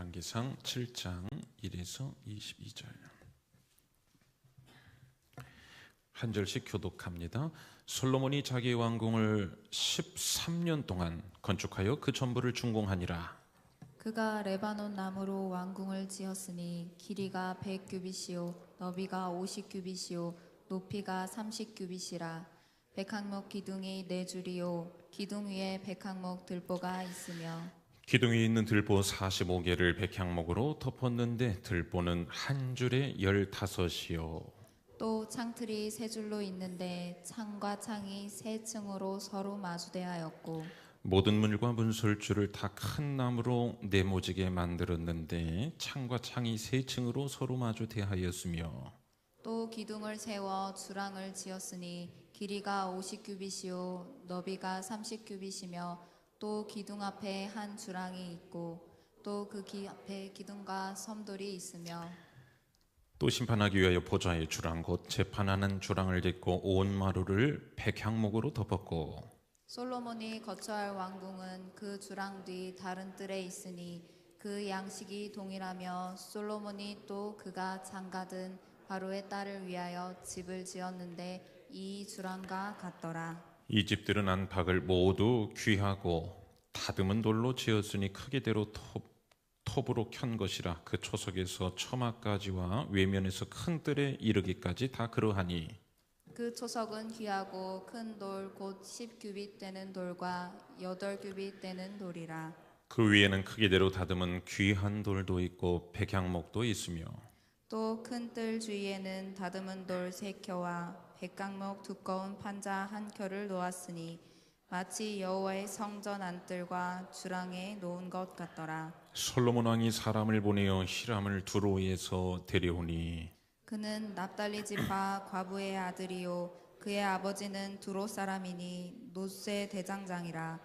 열왕기상 7장 1에서 22절 한 절씩 교독합니다. 솔로몬이 자기의 왕궁을 13년 동안 건축하여 그 전부를 준공하니라. 그가 레바논 나무로 왕궁을 지었으니 길이가 100규빗이요 너비가 50규빗이요 높이가 30규빗이라. 백항목 기둥이 4줄이요 기둥 위에 백항목 들보가 있으며 기둥 위에 있는 들보 45개를 백향목으로 덮었는데 들보는 한 줄에 15이요 또 창틀이 3줄로 있는데 창과 창이 3층으로 서로 마주대하였고 모든 문과 문설주를 다 큰 나무로 네모지게 만들었는데 창과 창이 3층으로 서로 마주 대하였으며 또 기둥을 세워 주랑을 지었으니 길이가 50규빗이요 너비가 30규빗이며 또 기둥 앞에 한 주랑이 있고 또 그 앞에 기둥과 섬돌이 있으며 또 심판하기 위하여 보좌의 주랑 곧 재판하는 주랑을 짓고 온 마루를 백향목으로 덮었고 솔로몬이 거처할 왕궁은 그 주랑 뒤 다른 뜰에 있으니 그 양식이 동일하며 솔로몬이 또 그가 장가든 바로의 딸을 위하여 집을 지었는데 이 주랑과 같더라. 이 집들은 안팎을 모두 귀하고 다듬은 돌로 지었으니 크기대로 톱으로 켠 것이라. 그 초석에서 처마까지와 외면에서 큰 뜰에 이르기까지 다 그러하니 그 초석은 귀하고 큰 돌 곧 10규빗 되는 돌과 8규빗 되는 돌이라. 그 위에는 크기대로 다듬은 귀한 돌도 있고 백향목도 있으며 또 큰 뜰 주위에는 다듬은 돌 3켜와 백각목 두꺼운 판자 1켜를 놓았으니 마치 여호와의 성전 안뜰과 주랑에 놓은 것 같더라. 솔로몬 왕이 사람을 보내어 히람을 두로에서 데려오니 그는 납달리 지파 과부의 아들이요 그의 아버지는 두로 사람이니 놋의 대장장이라.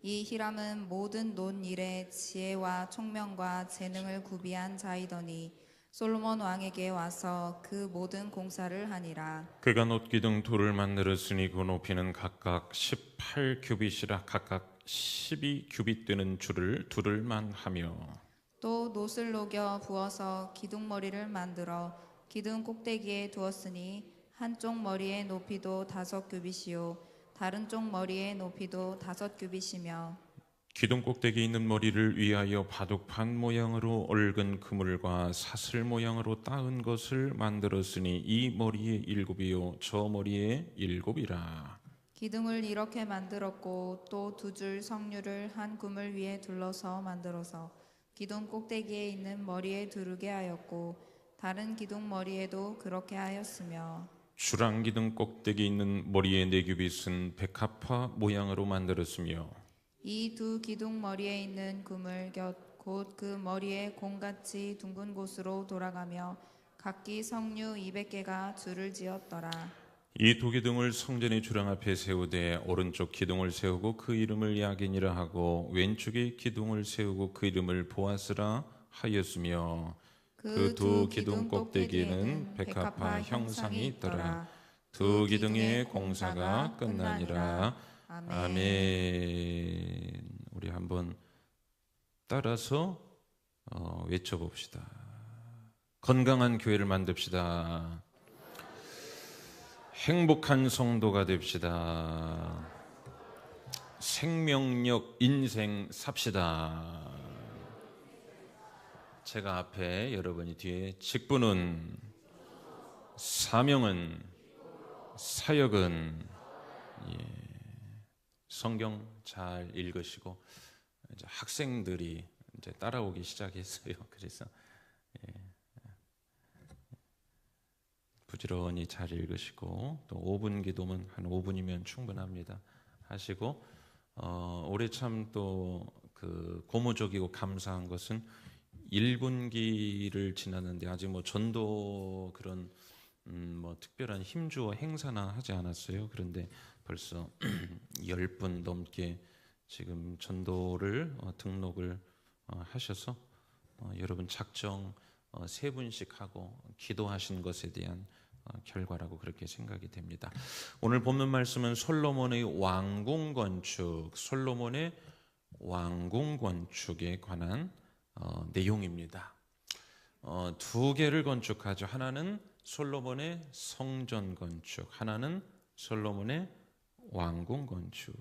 이 히람은 모든 논 일에 지혜와 총명과 재능을 구비한 자이더니 솔로몬 왕에게 와서 그 모든 공사를 하니라. 그가 놋기둥 둘을 만들었으니 그 높이는 각각 18규빗이라. 각각 12규빗 되는 줄을 둘을만 하며 또 놋을 녹여 부어서 기둥머리를 만들어 기둥 꼭대기에 두었으니 한쪽 머리의 높이도 5규빗이요 다른 쪽 머리의 높이도 5규빗이며 기둥 꼭대기에 있는 머리를 위하여 바둑판 모양으로 얽은 그물과 사슬 모양으로 따은 것을 만들었으니 이 머리에 7이요 저 머리에 7이라. 기둥을 이렇게 만들었고 또 2줄 석류를 한 그물 위에 둘러서 만들어서 기둥 꼭대기에 있는 머리에 두르게 하였고 다른 기둥 머리에도 그렇게 하였으며 주랑 기둥 꼭대기 있는 머리의 4규빗은 백합화 모양으로 만들었으며 이 2 기둥 머리에 있는 그물 곁 곧 그 머리에 공같이 둥근 곳으로 돌아가며 각기 석류 200개가 줄을 지었더라. 이 2기둥을 성전의 주랑 앞에 세우되 오른쪽 기둥을 세우고 그 이름을 야긴이라 하고 왼쪽의 기둥을 세우고 그 이름을 보아스라 하였으며 그 2 기둥 꼭대기에는 백합화 형상이 있더라. 2 기둥의 공사가 끝나니라. 아멘. 우리 한번 따라서 외쳐봅시다. 건강한 교회를 만듭시다. 행복한 성도가 됩시다. 생명력 인생 삽시다. 제가 앞에, 여러분이 뒤에. 직분은, 사명은, 사역은. 성경 잘 읽으시고 이제 학생들이 이제 따라오기 시작했어요. 그래서 부지런히 잘 읽으시고 또 5분 기도면 한 5분이면 충분합니다. 하시고 올해 참 또 그 고무적이고 감사한 것은 1분기를 지났는데 아직 뭐 전도 그런 뭐 특별한 힘주어 행사나 하지 않았어요. 그런데 벌써 10분 넘게 지금 전도를 등록을 하셔서 여러분 작정 3분씩 하고 기도하신 것에 대한 결과라고 그렇게 생각이 됩니다. 오늘 본문 말씀은 솔로몬의 왕궁 건축, 솔로몬의 왕궁 건축에 관한 내용입니다. 두 개를 건축하죠. 하나는 솔로몬의 성전 건축, 하나는 솔로몬의 왕궁 건축.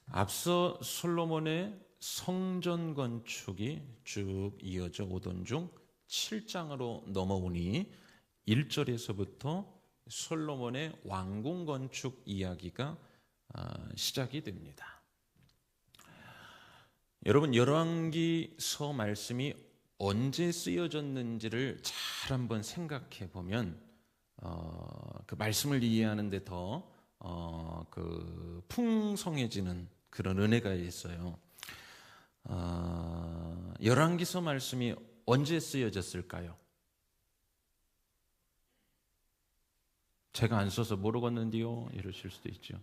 앞서 솔로몬의 성전 건축이 쭉 이어져 오던 중 7장으로 넘어오니 1절에서부터 솔로몬의 왕궁 건축 이야기가 시작이 됩니다. 여러분, 열왕기서 말씀이 언제 쓰여졌는지를 잘 한번 생각해 보면 그 말씀을 이해하는 데 더 풍성해지는 그런 은혜가 있어요. 열왕기서 말씀이 언제 쓰여졌을까요? 제가 안 써서 모르겠는데요 이러실 수도 있죠.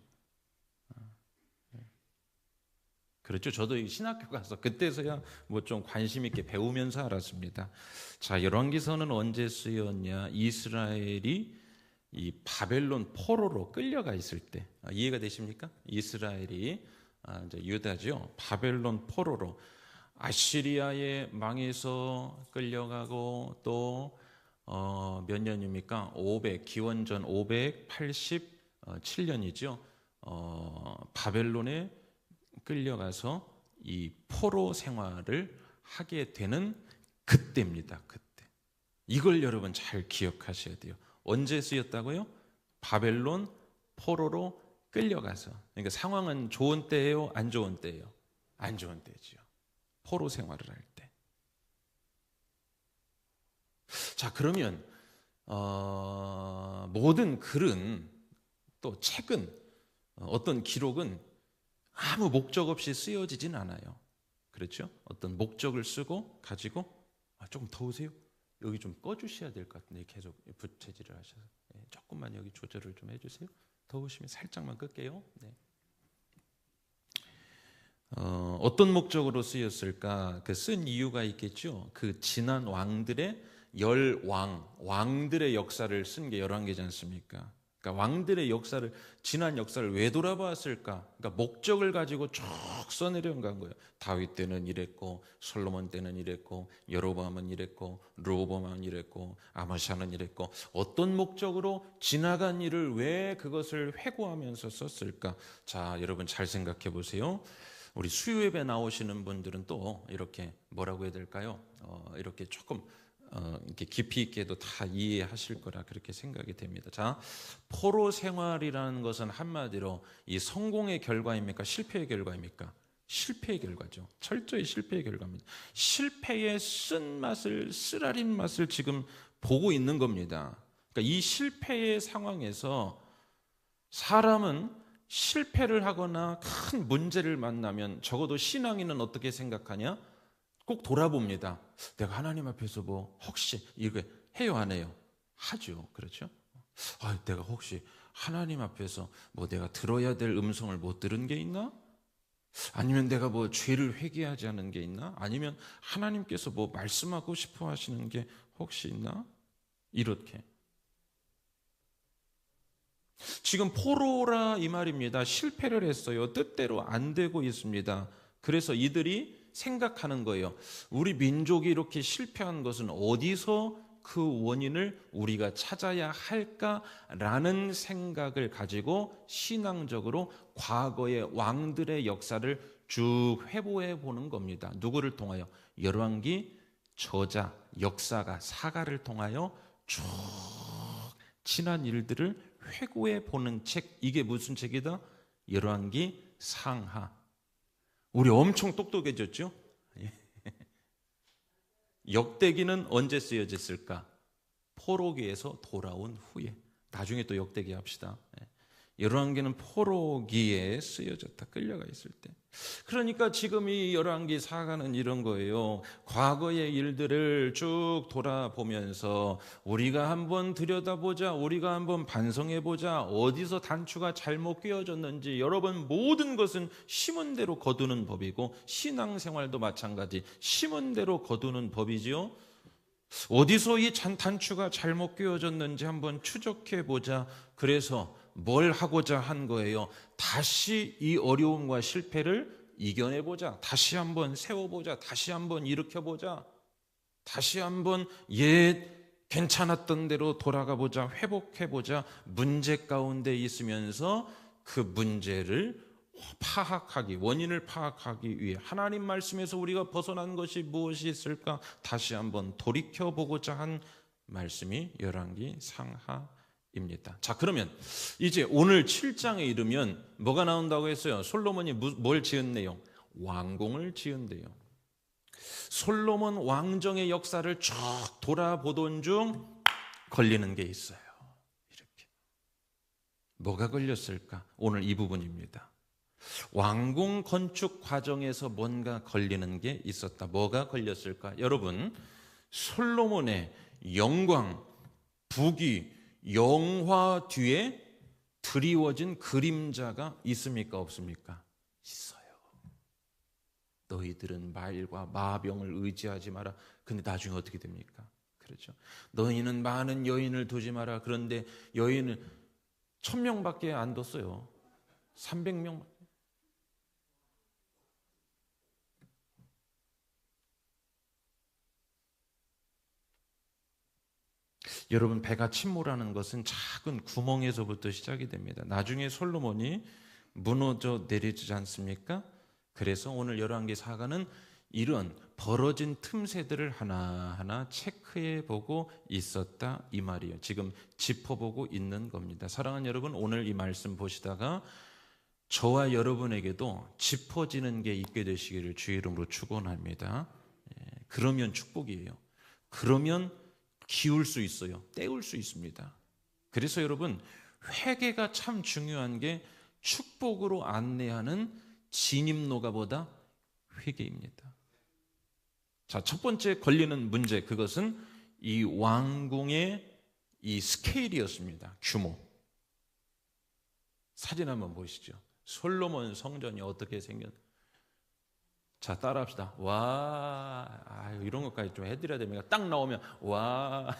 그렇죠. 저도 신학교 가서 그때서야 뭐 좀 관심 있게 배우면서 알았습니다. 자, 열왕기서는 언제 쓰였냐? 이스라엘이 이 바벨론 포로로 끌려가 있을 때, 이해가 되십니까? 이스라엘이 이제 유다죠. 바벨론 포로로 아시리아에 망해서 끌려가고 또 몇 년입니까? 기원전 587년이죠. 바벨론에 끌려가서 이 포로 생활을 하게 되는 그때입니다. 그때. 이걸 여러분 잘 기억하셔야 돼요. 언제 쓰였다고요? 바벨론 포로로 끌려가서. 그러니까 상황은 좋은 때예요? 안 좋은 때예요? 안 좋은 때지요. 포로 생활을 할 때. 자, 그러면 모든 글은 또 책은 어떤 기록은 아무 목적 없이 쓰여지진 않아요. 그렇죠? 어떤 목적을 쓰고 가지고 조금 더우세요? 여기 좀 꺼주셔야 될 것 같은데 계속 부채질을 하셔서 조금만 여기 조절을 좀 해주세요. 더우시면 살짝만 끌게요. 네. 어떤 목적으로 쓰였을까? 그 쓴 이유가 있겠죠. 그 지난 왕들의 왕들의 역사를 쓴 게 열왕기지 않습니까? 그러니까 왕들의 역사를, 지난 역사를 왜 돌아봤을까? 그러니까 목적을 가지고 쭉 써내려간 거예요. 다윗 때는 이랬고, 솔로몬 때는 이랬고, 여로보암은 이랬고, 르호보암은 이랬고, 아마샤는 이랬고, 어떤 목적으로 지나간 일을 왜 그것을 회고하면서 썼을까? 자, 여러분 잘 생각해 보세요. 우리 수요예배 나오시는 분들은 또 이렇게 뭐라고 해야 될까요? 이렇게 조금 이렇게 깊이 있게도 다 이해하실 거라 그렇게 생각이 됩니다. 자, 포로 생활이라는 것은 한마디로 이 성공의 결과입니까? 실패의 결과입니까? 실패의 결과죠. 철저히 실패의 결과입니다. 실패의 쓴맛을, 쓰라린 맛을 지금 보고 있는 겁니다. 그러니까 이 실패의 상황에서 사람은 실패를 하거나 큰 문제를 만나면 적어도 신앙인은 어떻게 생각하냐? 꼭 돌아봅니다. 내가 하나님 앞에서 뭐 혹시 이렇게 해요, 안 해요? 하죠. 그렇죠? 내가 혹시 하나님 앞에서 뭐 내가 들어야 될 음성을 못 들은 게 있나? 아니면 내가 뭐 죄를 회개하지 않은 게 있나? 아니면 하나님께서 뭐 말씀하고 싶어 하시는 게 혹시 있나? 이렇게. 지금 포로라 이 말입니다. 실패를 했어요. 뜻대로 안 되고 있습니다. 그래서 이들이 생각하는 거예요. 우리 민족이 이렇게 실패한 것은 어디서 그 원인을 우리가 찾아야 할까라는 생각을 가지고 신앙적으로 과거의 왕들의 역사를 쭉 회고해 보는 겁니다. 누구를 통하여? 열왕기 저자, 역사가, 사가를 통하여 쭉 지난 일들을 회고해 보는 책. 이게 무슨 책이다? 열왕기 상하. 우리 엄청 똑똑해졌죠? 역대기는 언제 쓰여졌을까? 포로기에서 돌아온 후에. 나중에 또 역대기 합시다. 열왕기는 포로기에 쓰여졌다. 끌려가 있을 때. 그러니까 지금 이 열왕기 사가는 이런 거예요. 과거의 일들을 쭉 돌아보면서 우리가 한번 들여다보자. 우리가 한번 반성해보자. 어디서 단추가 잘못 끼워졌는지. 여러분, 모든 것은 심은 대로 거두는 법이고 신앙생활도 마찬가지. 심은 대로 거두는 법이지요. 어디서 이 단추가 잘못 끼워졌는지 한번 추적해보자. 그래서 뭘 하고자 한 거예요? 다시 이 어려움과 실패를 이겨내보자, 다시 한번 세워보자, 다시 한번 일으켜보자, 다시 한번 옛 괜찮았던 대로 돌아가보자, 회복해보자. 문제 가운데 있으면서 그 문제를 원인을 파악하기 위해 하나님 말씀에서 우리가 벗어난 것이 무엇이 있을까 다시 한번 돌이켜보고자 한 말씀이 열왕기 상하입니다. 자, 그러면 이제 오늘 7장에 이르면 뭐가 나온다고 했어요? 솔로몬이 뭘 지었네요? 왕궁을 지은대요. 솔로몬 왕정의 역사를 쭉 돌아보던 중 걸리는 게 있어요. 이렇게. 뭐가 걸렸을까? 오늘 이 부분입니다. 왕궁 건축 과정에서 뭔가 걸리는 게 있었다. 뭐가 걸렸을까? 여러분, 솔로몬의 영광, 부귀, 영화 뒤에 드리워진 그림자가 있습니까? 없습니까? 있어요. 너희들은 말과 마병을 의지하지 마라. 근데 나중에 어떻게 됩니까? 그렇죠. 너희는 많은 여인을 두지 마라. 그런데 여인은 1000명밖에 안 뒀어요. 300명. 여러분, 배가 침몰하는 것은 작은 구멍에서부터 시작이 됩니다. 나중에 솔로몬이 무너져 내리지 않습니까? 그래서 오늘 열왕기 사가는 이런 벌어진 틈새들을 하나하나 체크해 보고 있었다 이 말이에요. 지금 짚어보고 있는 겁니다. 사랑하는 여러분, 오늘 이 말씀 보시다가 저와 여러분에게도 짚어지는 게 있게 되시기를 주의 이름으로 축원합니다. 그러면 축복이에요. 그러면 기울 수 있어요. 때울 수 있습니다. 그래서 여러분, 회개가 참 중요한 게 축복으로 안내하는 진입로가보다 회개입니다. 자, 첫 번째 걸리는 문제, 그것은 이 왕궁의 이 스케일이었습니다. 규모. 사진 한번 보시죠. 솔로몬 성전이 어떻게 생겼? 자, 따라합시다. 와, 아유, 이런 것까지 좀 해드려야 됩니까? 딱 나오면 와,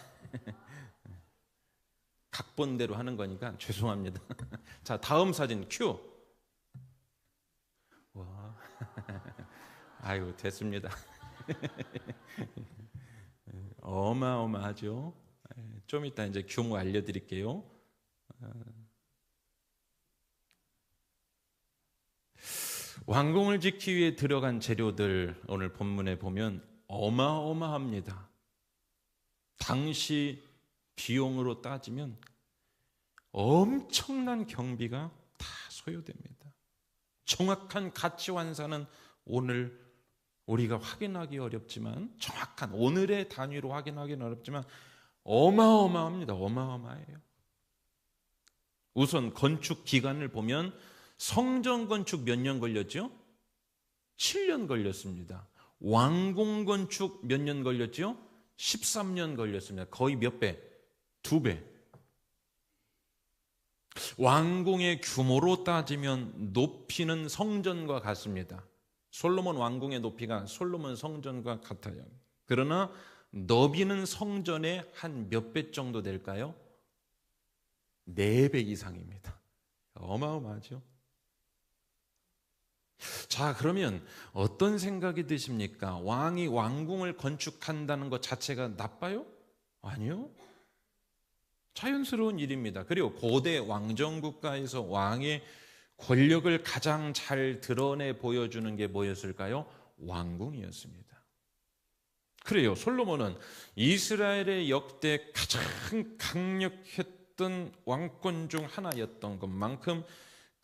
각본대로 하는 거니까 죄송합니다. 자, 다음 사진 큐. 와, 아유, 됐습니다. 어마어마하죠. 좀 이따 이제 규모 알려드릴게요. 왕궁을 짓기 위해 들어간 재료들 오늘 본문에 보면 어마어마합니다. 당시 비용으로 따지면 엄청난 경비가 다 소요됩니다. 정확한 가치 환산은 오늘 우리가 확인하기 어렵지만, 정확한 오늘의 단위로 확인하기는 어렵지만 어마어마합니다. 어마어마해요. 우선 건축 기간을 보면 성전 건축 몇 년 걸렸죠? 7년 걸렸습니다. 왕궁 건축 몇 년 걸렸죠? 13년 걸렸습니다. 거의 몇 배? 2배. 왕궁의 규모로 따지면 높이는 성전과 같습니다. 솔로몬 왕궁의 높이가 솔로몬 성전과 같아요. 그러나 너비는 성전의 한 몇 배 정도 될까요? 4배 이상입니다. 어마어마하죠. 자, 그러면 어떤 생각이 드십니까? 왕이 왕궁을 건축한다는 것 자체가 나빠요? 아니요. 자연스러운 일입니다. 그리고 고대 왕정국가에서 왕의 권력을 가장 잘 드러내 보여주는 게 뭐였을까요? 왕궁이었습니다. 그래요. 솔로몬은 이스라엘의 역대 가장 강력했던 왕권 중 하나였던 것만큼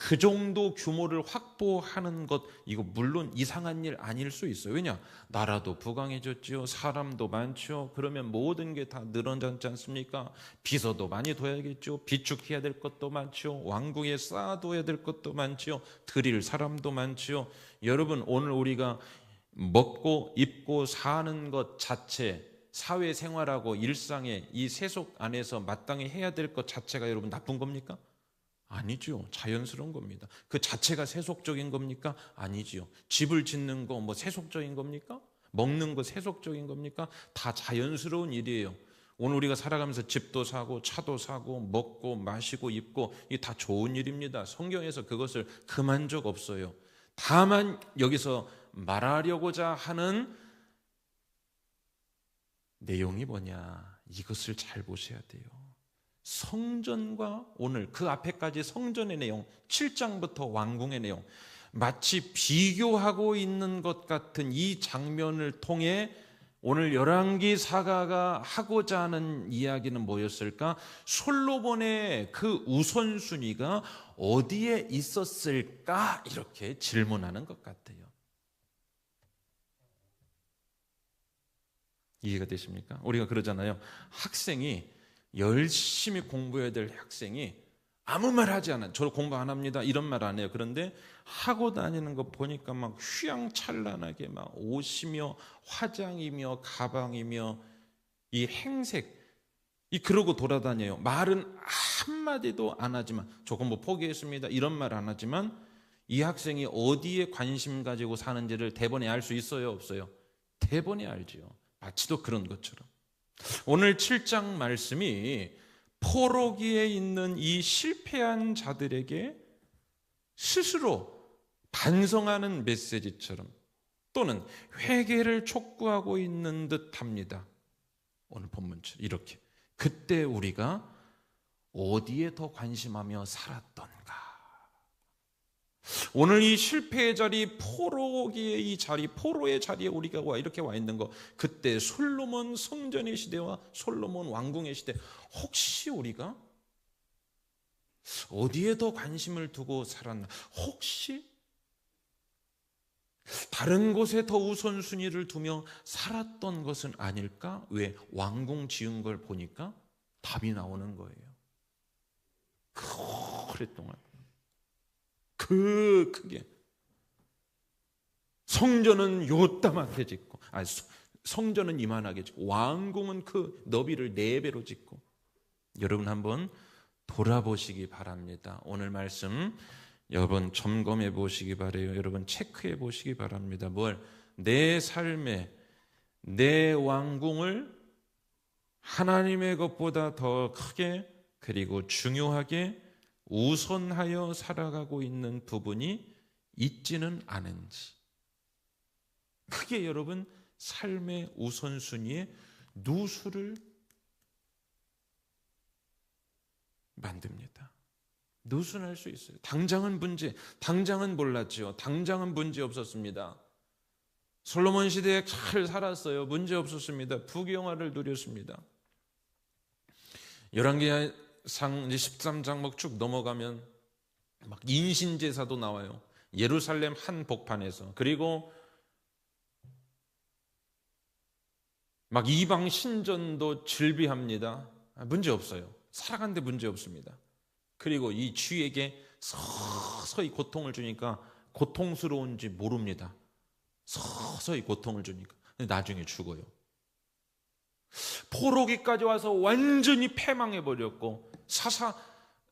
그 정도 규모를 확보하는 것, 이거 물론 이상한 일 아닐 수 있어요. 왜냐? 나라도 부강해졌지요. 사람도 많죠. 그러면 모든 게 다 늘어졌지 않습니까? 비서도 많이 둬야겠죠. 비축해야 될 것도 많죠. 왕궁에 쌓아둬야 될 것도 많죠. 드릴 사람도 많죠. 여러분, 오늘 우리가 먹고 입고 사는 것 자체, 사회생활하고 일상의 이 세속 안에서 마땅히 해야 될 것 자체가 여러분 나쁜 겁니까? 아니죠. 자연스러운 겁니다. 그 자체가 세속적인 겁니까? 아니지요. 집을 짓는 거 뭐 세속적인 겁니까? 먹는 거 세속적인 겁니까? 다 자연스러운 일이에요. 오늘 우리가 살아가면서 집도 사고 차도 사고 먹고 마시고 입고 이게 다 좋은 일입니다. 성경에서 그것을 금한 적 없어요. 다만 여기서 말하려고자 하는 내용이 뭐냐, 이것을 잘 보셔야 돼요. 성전과 오늘 그 앞에까지 성전의 내용, 7장부터 왕궁의 내용, 마치 비교하고 있는 것 같은 이 장면을 통해 오늘 열왕기 사가가 하고자 하는 이야기는 뭐였을까? 솔로몬의 그 우선순위가 어디에 있었을까? 이렇게 질문하는 것 같아요. 이해가 되십니까? 우리가 그러잖아요. 학생이 열심히 공부해야 될 학생이 아무 말 하지 않아요. 저 공부 안 합니다, 이런 말 안 해요. 그런데 하고 다니는 거 보니까 막 휘황찬란하게 막 옷이며 화장이며 가방이며 이 행색, 이 그러고 돌아다녀요. 말은 한마디도 안 하지만, 저 공부 포기했습니다, 이런 말 안 하지만 이 학생이 어디에 관심 가지고 사는지를 대번에 알 수 있어요, 없어요? 대번에 알지요. 마치도 그런 것처럼 오늘 7장 말씀이 포로기에 있는 이 실패한 자들에게 스스로 반성하는 메시지처럼 또는 회개를 촉구하고 있는 듯합니다. 오늘 본문처럼 이렇게, 그때 우리가 어디에 더 관심하며 살았던가. 오늘 이 실패의 자리, 포로기의 이 자리, 포로의 자리에 우리가 이렇게 와 있는 거, 그때 솔로몬 성전의 시대와 솔로몬 왕궁의 시대, 혹시 우리가 어디에 더 관심을 두고 살았나? 혹시 다른 곳에 더 우선순위를 두며 살았던 것은 아닐까? 왜? 왕궁 지은 걸 보니까 답이 나오는 거예요. 오랫동안 크게 성전은 요따맣게 짓고, 성전은 이만하게 짓고 왕궁은 그 너비를 4배로 짓고. 여러분 한번 돌아보시기 바랍니다. 오늘 말씀 여러분 점검해 보시기 바래요. 여러분 체크해 보시기 바랍니다. 뭘? 내 삶에 내 왕궁을 하나님의 것보다 더 크게 그리고 중요하게 우선하여 살아가고 있는 부분이 있지는 않은지, 그게 여러분 삶의 우선순위에 누수를 만듭니다. 누순할 수 있어요. 당장은 몰랐죠. 당장은 문제 없었습니다. 솔로몬 시대에 잘 살았어요. 문제 없었습니다. 부귀영화를 누렸습니다. 열왕기상 13장 막 쭉 넘어가면 막 인신제사도 나와요. 예루살렘 한 복판에서. 그리고 막 이방 신전도 즐비합니다. 문제 없어요. 살아가는데 문제 없습니다. 그리고 이 쥐에게 서서히 고통을 주니까 고통스러운지 모릅니다. 서서히 고통을 주니까. 근데 나중에 죽어요. 포로기까지 와서 완전히 패망해버렸고,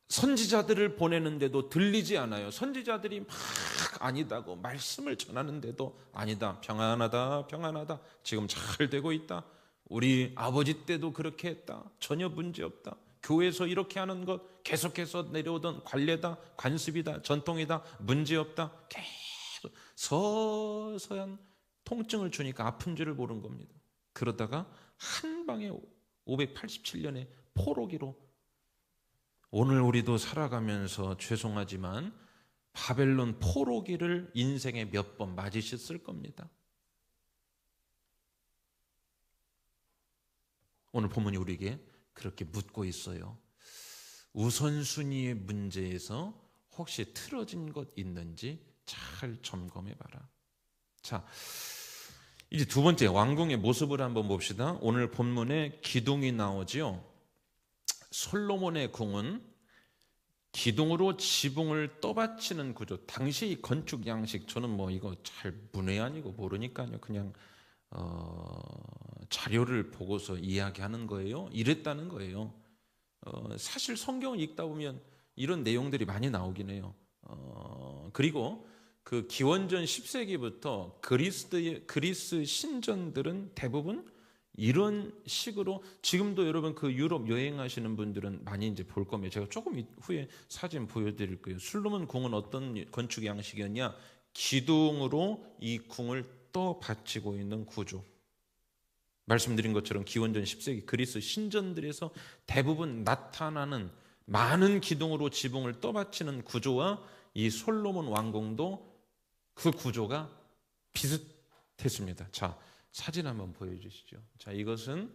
선지자들을 보내는데도 들리지 않아요. 선지자들이 막 아니다고 말씀을 전하는데도 아니다, 평안하다, 평안하다, 지금 잘 되고 있다, 우리 아버지 때도 그렇게 했다, 전혀 문제 없다, 교회에서 이렇게 하는 것 계속해서 내려오던 관례다, 관습이다, 전통이다, 문제 없다, 계속 서서한 통증을 주니까 아픈 줄을 모른 겁니다. 그러다가 한 방에 587년에 포로기로, 오늘 우리도 살아가면서 죄송하지만 바벨론 포로기를 인생에 몇 번 맞으셨을 겁니다. 오늘 본문이 우리에게 그렇게 묻고 있어요. 우선순위의 문제에서 혹시 틀어진 것 있는지 잘 점검해 봐라. 자, 이제 두 번째 왕궁의 모습을 한번 봅시다. 오늘 본문에 기둥이 나오지요. 솔로몬의 궁은 기둥으로 지붕을 떠받치는 구조. 당시 이 건축 양식, 저는 뭐 이거 잘 문외한이고 모르니까요. 그냥 자료를 보고서 이야기하는 거예요. 이랬다는 거예요. 사실 성경을 읽다 보면 이런 내용들이 많이 나오긴 해요. 그리고 그 기원전 10세기부터 그리스 신전들은 대부분 이런 식으로, 지금도 여러분 그 유럽 여행하시는 분들은 많이 이제 볼 겁니다. 제가 조금 후에 사진 보여드릴 거예요. 솔로몬 궁은 어떤 건축 양식이었냐? 기둥으로 이 궁을 떠받치고 있는 구조. 말씀드린 것처럼 기원전 10세기 그리스 신전들에서 대부분 나타나는 많은 기둥으로 지붕을 떠받치는 구조와 이 솔로몬 왕궁도 그 구조가 비슷했습니다. 자, 사진 한번 보여주시죠. 자, 이것은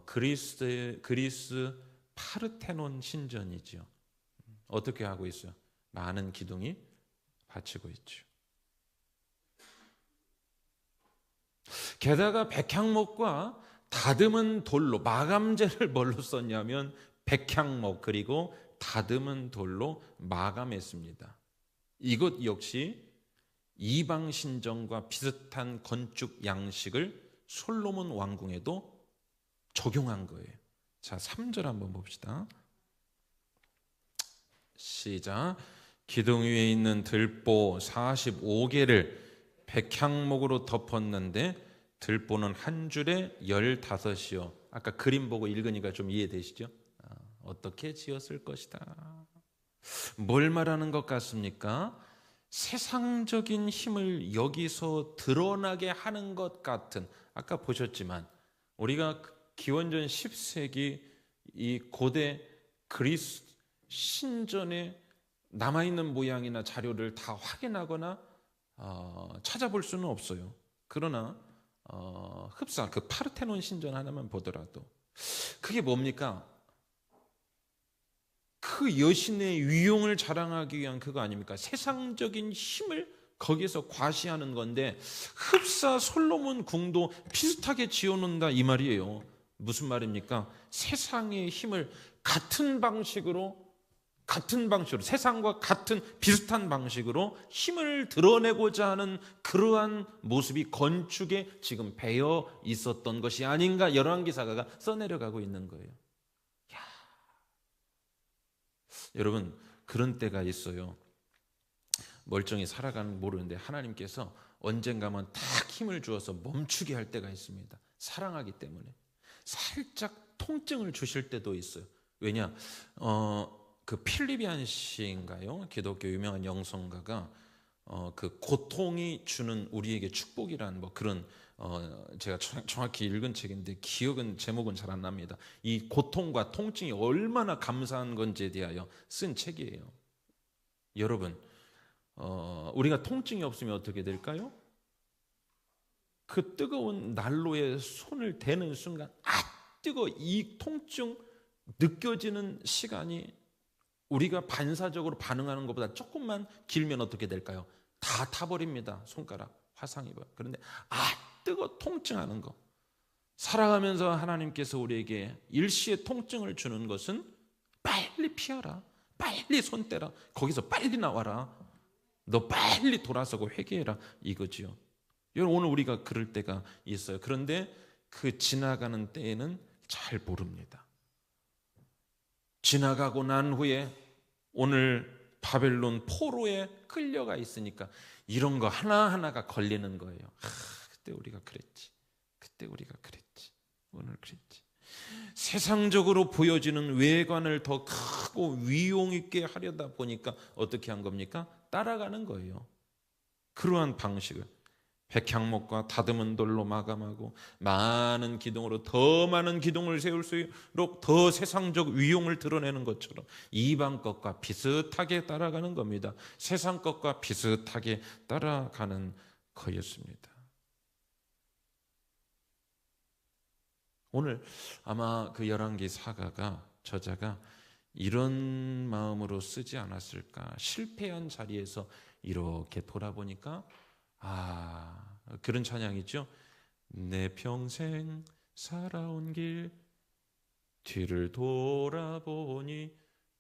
그리스 파르테논 신전이죠. 어떻게 하고 있어요? 많은 기둥이 받치고 있죠. 게다가 백향목과 다듬은 돌로, 마감재를 뭘로 썼냐면 백향목 그리고 다듬은 돌로 마감했습니다. 이것 역시 이방 신전과 비슷한 건축 양식을 솔로몬 왕궁에도 적용한 거예요. 자, 3절 한번 봅시다. 시작. 기둥 위에 있는 들보 45개를 백향목으로 덮었는데 들보는 한 줄에 15이요. 아까 그림 보고 읽으니까 좀 이해되시죠? 어떻게 지었을 것이다. 뭘 말하는 것 같습니까? 세상적인 힘을 여기서 드러나게 하는 것 같은, 아까 보셨지만 우리가 기원전 10세기 이 고대 그리스 신전에 남아있는 모양이나 자료를 다 확인하거나 찾아볼 수는 없어요. 그러나 흡사 그 파르테논 신전 하나만 보더라도 그게 뭡니까? 그 여신의 위용을 자랑하기 위한 그거 아닙니까? 세상적인 힘을 거기에서 과시하는 건데 흡사 솔로몬 궁도 비슷하게 지어놓는다 이 말이에요. 무슨 말입니까? 세상의 힘을 같은 방식으로 세상과 같은 비슷한 방식으로 힘을 드러내고자 하는 그러한 모습이 건축에 지금 배어 있었던 것이 아닌가 열왕기사가가 써내려가고 있는 거예요. 야. 여러분 그런 때가 있어요. 멀쩡히 살아가는 모르는데 하나님께서 언젠가만 딱 힘을 주어서 멈추게 할 때가 있습니다. 사랑하기 때문에 살짝 통증을 주실 때도 있어요. 왜냐? 그 필리비안 씨인가요? 기독교 유명한 영성가가 그 고통이 주는 우리에게 축복이라는 뭐 그런 제가 정확히 읽은 책인데 제목은 잘 안 납니다. 이 고통과 통증이 얼마나 감사한 건지에 대하여 쓴 책이에요. 여러분 우리가 통증이 없으면 어떻게 될까요? 그 뜨거운 난로에 손을 대는 순간 뜨거워 이 통증 느껴지는 시간이 우리가 반사적으로 반응하는 것보다 조금만 길면 어떻게 될까요? 다 타버립니다. 손가락 화상 입어요. 그런데 뜨거 통증하는 거 살아가면서 하나님께서 우리에게 일시의 통증을 주는 것은 빨리 피하라, 빨리 손 떼라, 거기서 빨리 나와라, 너 빨리 돌아서고 회개해라 이거지요. 여러분 오늘 우리가 그럴 때가 있어요. 그런데 그 지나가는 때에는 잘 모릅니다. 지나가고 난 후에 오늘 바벨론 포로에 끌려가 있으니까 이런 거 하나하나가 걸리는 거예요. 그때 우리가 그랬지. 그때 우리가 그랬지. 오늘 그랬지. 세상적으로 보여지는 외관을 더 크고 위용 있게 하려다 보니까 어떻게 한 겁니까? 따라가는 거예요. 그러한 방식을 백향목과 다듬은 돌로 마감하고 많은 기둥으로 더 많은 기둥을 세울수록 더 세상적 위용을 드러내는 것처럼 이방 것과 비슷하게 따라가는 겁니다. 세상 것과 비슷하게 따라가는 거였습니다. 오늘 아마 그 열왕기 사가가 저자가 이런 마음으로 쓰지 않았을까. 실패한 자리에서 이렇게 돌아보니까 그런 찬양이죠. 내 평생 살아온 길 뒤를 돌아보니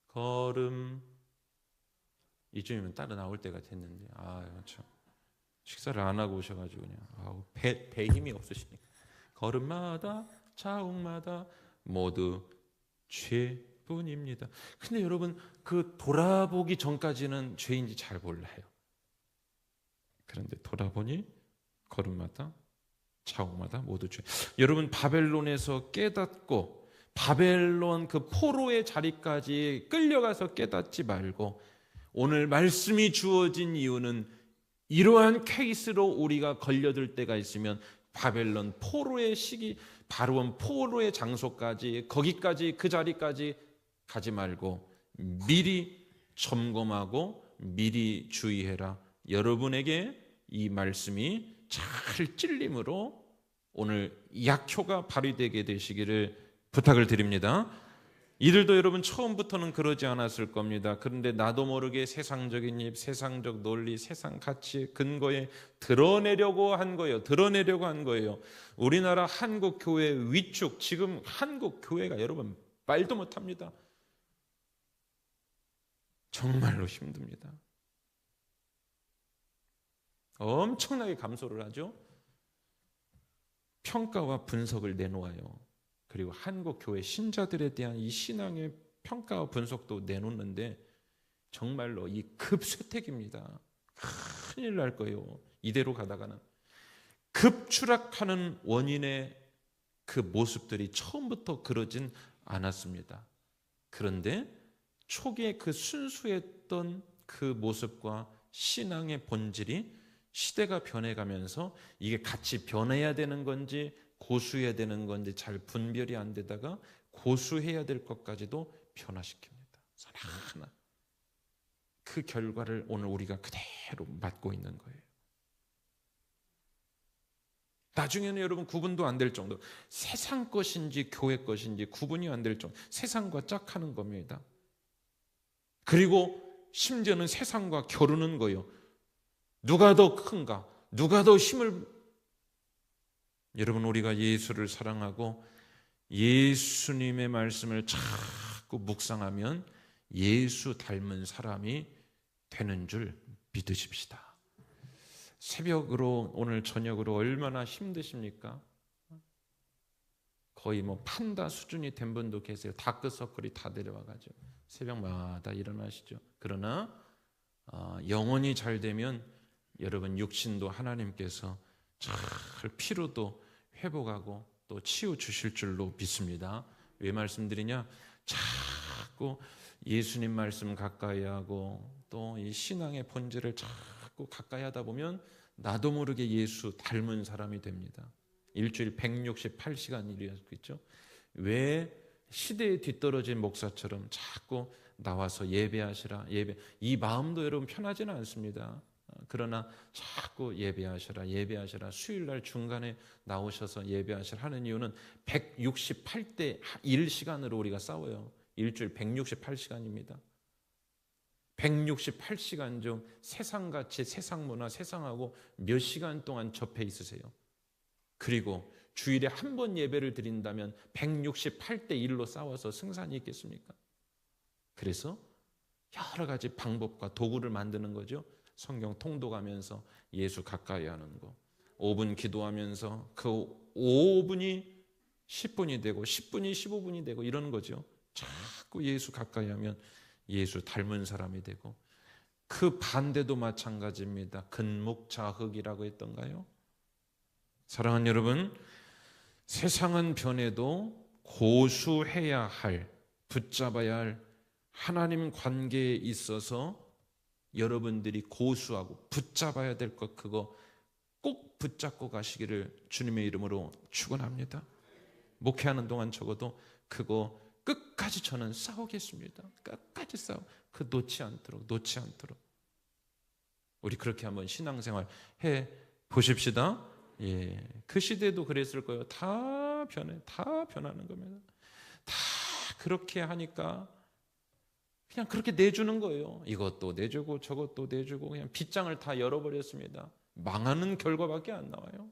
걸음 이쯤이면 따라 나올 때가 됐는데 참 식사를 안 하고 오셔가지고 그냥 배 힘이 없으시니까 걸음마다 자욱마다 모두 죄뿐입니다. 근데 여러분 그 돌아보기 전까지는 죄인지 잘 몰라요. 그런데 돌아보니 걸음마다 자욱마다 모두 죄. 여러분 바벨론에서 깨닫고 바벨론 그 포로의 자리까지 끌려가서 깨닫지 말고 오늘 말씀이 주어진 이유는 이러한 케이스로 우리가 걸려들 때가 있으면 바벨론 포로의 시기, 바로원 포로의 장소까지, 거기까지, 그 자리까지 가지 말고 미리 점검하고 미리 주의해라. 여러분에게 이 말씀이 잘 찔림으로 오늘 약효가 발휘되게 되시기를 부탁을 드립니다. 이들도 여러분 처음부터는 그러지 않았을 겁니다. 그런데 나도 모르게 세상적인 입, 세상적 논리, 세상 가치 근거에 드러내려고 한 거예요. 드러내려고 한 거예요. 우리나라 한국 교회 위축, 지금 한국 교회가 여러분 말도 못합니다. 정말로 힘듭니다. 엄청나게 감소를 하죠. 평가와 분석을 내놓아요. 그리고 한국 교회 신자들에 대한 이 신앙의 평가와 분석도 내놓는데 정말로 이 급쇠퇴기입니다. 큰일 날 거예요. 이대로 가다가는. 급추락하는 원인의 그 모습들이 처음부터 그러진 않았습니다. 그런데 초기에 그 순수했던 그 모습과 신앙의 본질이 시대가 변해가면서 이게 같이 변해야 되는 건지 고수해야 되는 건지 잘 분별이 안 되다가 고수해야 될 것까지도 변화시킵니다. 하나하나. 그 결과를 오늘 우리가 그대로 맞고 있는 거예요. 나중에는 여러분 구분도 안 될 정도, 세상 것인지 교회 것인지 구분이 안 될 정도, 세상과 짝하는 겁니다. 그리고 심지어는 세상과 겨루는 거예요. 누가 더 큰가? 누가 더 힘을? 여러분, 우리가 예수를 사랑하고 예수님의 말씀을 자꾸 묵상하면 예수 닮은 사람이 되는 줄 믿으십시다. 새벽으로, 오늘 저녁으로 얼마나 힘드십니까? 거의 뭐 판다 수준이 된 분도 계세요. 다크서클이 다 내려와가지고 새벽마다 일어나시죠. 그러나 영혼이 잘 되면 여러분 육신도 하나님께서 잘 피로도 회복하고 또 치유 주실 줄로 믿습니다. 왜 말씀드리냐? 자꾸 예수님 말씀 가까이 하고 또 이 신앙의 본질을 자꾸 가까이 하다 보면 나도 모르게 예수 닮은 사람이 됩니다. 일주일 168시간 일이었겠죠. 왜 시대에 뒤떨어진 목사처럼 자꾸 나와서 예배하시라, 이 마음도 여러분 편하지는 않습니다. 그러나 자꾸 예배하시라 수요일날 중간에 나오셔서 예배하시라 하는 이유는 168대 1시간으로 우리가 싸워요. 일주일 168시간입니다. 168시간 중 세상같이 세상 문화, 세상하고 몇 시간 동안 접해 있으세요. 그리고 주일에 한 번 예배를 드린다면 168대 1로 싸워서 승산이 있겠습니까? 그래서 여러 가지 방법과 도구를 만드는 거죠. 성경 통독하면서 예수 가까이 하는 거, 5분 기도하면서 그 5분이 10분이 되고 10분이 15분이 되고 이러는 거죠. 자꾸 예수 가까이 하면 예수 닮은 사람이 되고, 그 반대도 마찬가지입니다. 근묵자흑이라고 했던가요? 사랑하는 여러분, 세상은 변해도 고수해야 할, 붙잡아야 할 하나님 관계에 있어서 여러분들이 고수하고 붙잡아야 될 것, 그거 꼭 붙잡고 가시기를 주님의 이름으로 축원합니다. 목회하는 동안 적어도 그거 끝까지 저는 싸우겠습니다. 끝까지 싸워. 그 놓지 않도록. 우리 그렇게 한번 신앙생활 해 보십시다. 예, 그 시대도 그랬을 거예요. 다 변하는 겁니다. 다 그렇게 하니까 그냥 그렇게 내주는 거예요. 이것도 내주고 저것도 내주고 그냥 빗장을 다 열어버렸습니다. 망하는 결과밖에 안 나와요.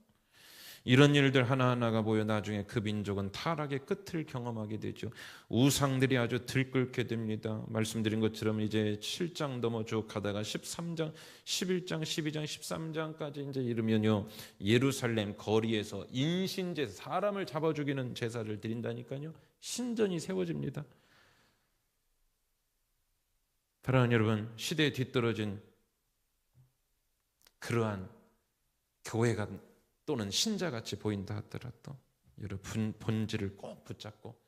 이런 일들 하나하나가 보여 나중에 그 민족은 타락의 끝을 경험하게 되죠. 우상들이 아주 들끓게 됩니다. 말씀드린 것처럼 이제 7장 넘어 쭉 가다가 13장, 11장, 12장, 13장까지 이제 이르면요, 예루살렘 거리에서 인신제사, 사람을 잡아 죽이는 제사를 드린다니까요. 신전이 세워집니다. 사랑하는 여러분, 시대에 뒤떨어진 그러한 교회가 또는 신자같이 보인다 하더라도 여러분 본질을 꼭 붙잡고,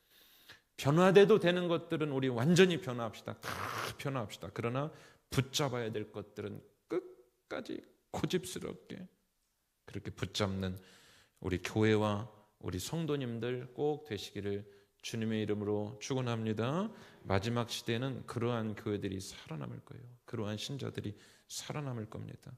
변화돼도 되는 것들은 우리 완전히 변화합시다. 다 변화합시다. 그러나 붙잡아야 될 것들은 끝까지 고집스럽게 그렇게 붙잡는 우리 교회와 우리 성도님들 꼭 되시기를 주님의 이름으로 축원합니다. 마지막 시대에는 그러한 교회들이 살아남을 거예요. 그러한 신자들이 살아남을 겁니다.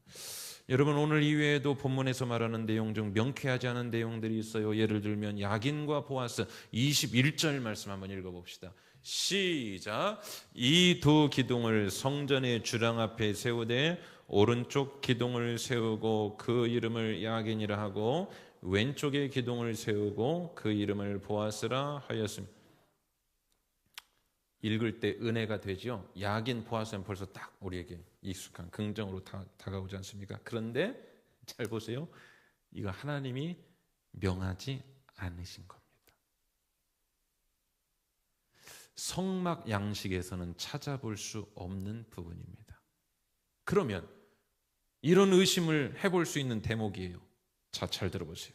여러분, 오늘 이외에도 본문에서 말하는 내용 중 명쾌하지 않은 내용들이 있어요. 예를 들면 야긴과 보아스 21절 말씀 한번 읽어봅시다. 시작. 이 두 기둥을 성전의 주랑 앞에 세우되 오른쪽 기둥을 세우고 그 이름을 야긴이라 하고 왼쪽의 기둥을 세우고 그 이름을 보아스라 하였습니다. 읽을 때 은혜가 되죠. 야긴, 보아스는 벌써 딱 우리에게 익숙한 긍정으로 다가오지 않습니까? 그런데 잘 보세요. 이거 하나님이 명하지 않으신 겁니다. 성막 양식에서는 찾아볼 수 없는 부분입니다. 그러면 이런 의심을 해볼 수 있는 대목이에요. 자, 잘 들어보세요.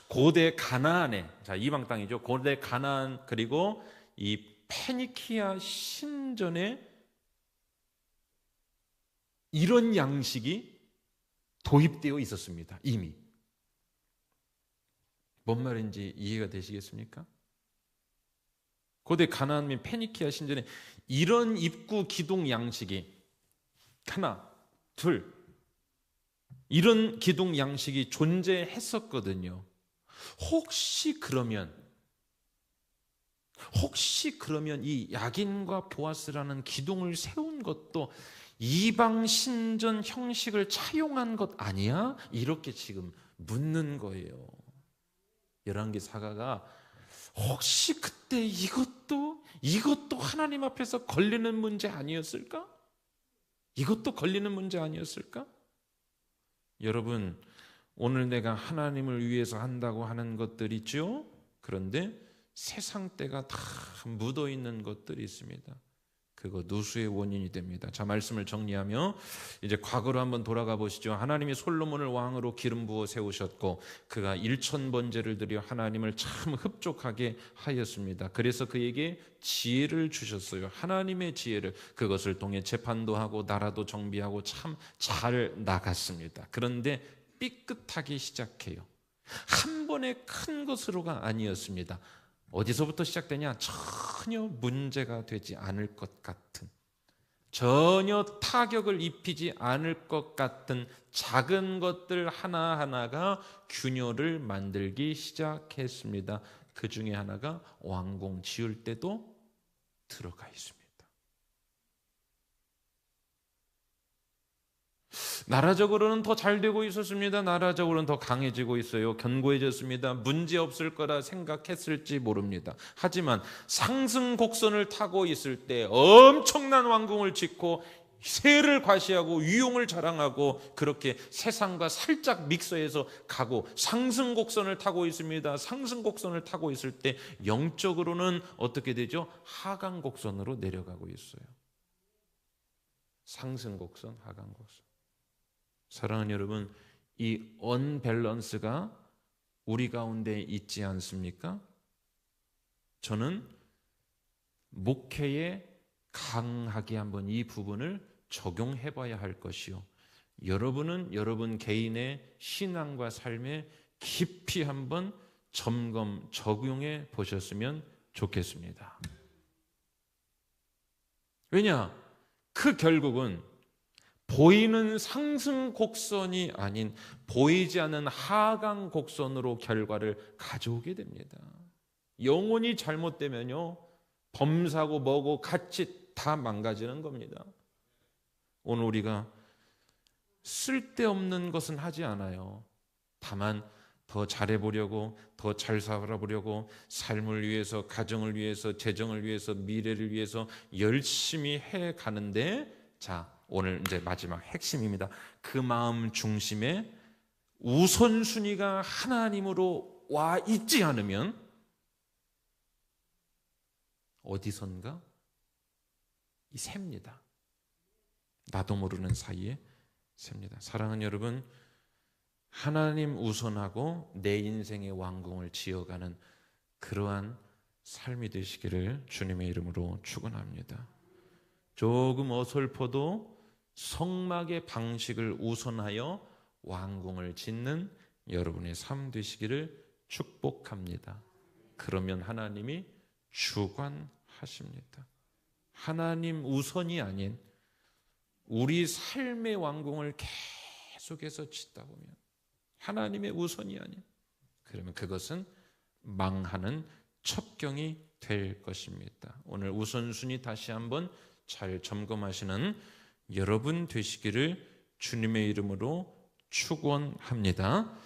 고대 가나안에, 자, 이방 땅이죠. 고대 가나안 그리고 이 페니키아 신전에 이런 양식이 도입되어 있었습니다. 이미. 뭔 말인지 이해가 되시겠습니까? 고대 가나안 및 페니키아 신전에 이런 입구 기둥 양식이 하나, 둘, 이런 기둥 양식이 존재했었거든요. 혹시 그러면 이 야긴과 보아스라는 기둥을 세운 것도 이방 신전 형식을 차용한 것 아니야? 이렇게 지금 묻는 거예요. 열왕기 사가가 혹시 그때 이것도 하나님 앞에서 걸리는 문제 아니었을까? 이것도 걸리는 문제 아니었을까? 여러분, 오늘 내가 하나님을 위해서 한다고 하는 것들 있죠? 그런데 세상 때가 다 묻어있는 것들이 있습니다. 그거 누수의 원인이 됩니다. 자, 말씀을 정리하며 이제 과거로 한번 돌아가 보시죠. 하나님이 솔로몬을 왕으로 기름 부어 세우셨고 그가 1000번제를 드려 하나님을 참 흡족하게 하였습니다. 그래서 그에게 지혜를 주셨어요. 하나님의 지혜를. 그것을 통해 재판도 하고 나라도 정비하고 참 잘 나갔습니다. 그런데 삐끗하기 시작해요. 한 번에 큰 것으로가 아니었습니다. 어디서부터 시작되냐? 전혀 문제가 되지 않을 것 같은, 전혀 타격을 입히지 않을 것 같은 작은 것들 하나하나가 균열을 만들기 시작했습니다. 그 중에 하나가 왕궁 지을 때도 들어가 있습니다. 나라적으로는 더 잘 되고 있었습니다. 나라적으로는 더 강해지고 있어요. 견고해졌습니다. 문제 없을 거라 생각했을지 모릅니다. 하지만 상승 곡선을 타고 있을 때 엄청난 왕궁을 짓고 세를 과시하고 위용을 자랑하고 그렇게 세상과 살짝 믹서해서 가고 상승 곡선을 타고 있습니다. 상승 곡선을 타고 있을 때 영적으로는 어떻게 되죠? 하강 곡선으로 내려가고 있어요. 상승 곡선, 하강 곡선. 사랑하는 여러분, 이 언밸런스가 우리 가운데 있지 않습니까? 저는 목회에 강하게 한번 이 부분을 적용해 봐야 할 것이요. 여러분은 여러분 개인의 신앙과 삶에 깊이 한번 점검, 적용해 보셨으면 좋겠습니다. 왜냐? 그 결국은 보이는 상승 곡선이 아닌 보이지 않는 하강 곡선으로 결과를 가져오게 됩니다. 영혼이 잘못되면요, 범사고 뭐고 같이 다 망가지는 겁니다. 오늘 우리가 쓸데없는 것은 하지 않아요. 다만 더 잘해보려고, 더 잘 살아보려고, 삶을 위해서, 가정을 위해서, 재정을 위해서, 미래를 위해서 열심히 해가는데, 자, 오늘 이제 마지막 핵심입니다. 그 마음 중심에 우선순위가 하나님으로 와 있지 않으면 어디선가 이 셉니다. 나도 모르는 사이에 셉니다. 사랑하는 여러분, 하나님 우선하고 내 인생의 왕궁을 지어가는 그러한 삶이 되시기를 주님의 이름으로 축원합니다. 조금 어설퍼도 성막의 방식을 우선하여 왕궁을 짓는 여러분의 삶 되시기를 축복합니다. 그러면 하나님이 주관하십니다. 하나님 우선이 아닌 우리 삶의 왕궁을 계속해서 짓다 보면 하나님의 우선이 아닌, 그러면 그것은 망하는 첩경이 될 것입니다. 오늘 우선순위 다시 한번 잘 점검하시는 여러분 되시기를 주님의 이름으로 축원합니다.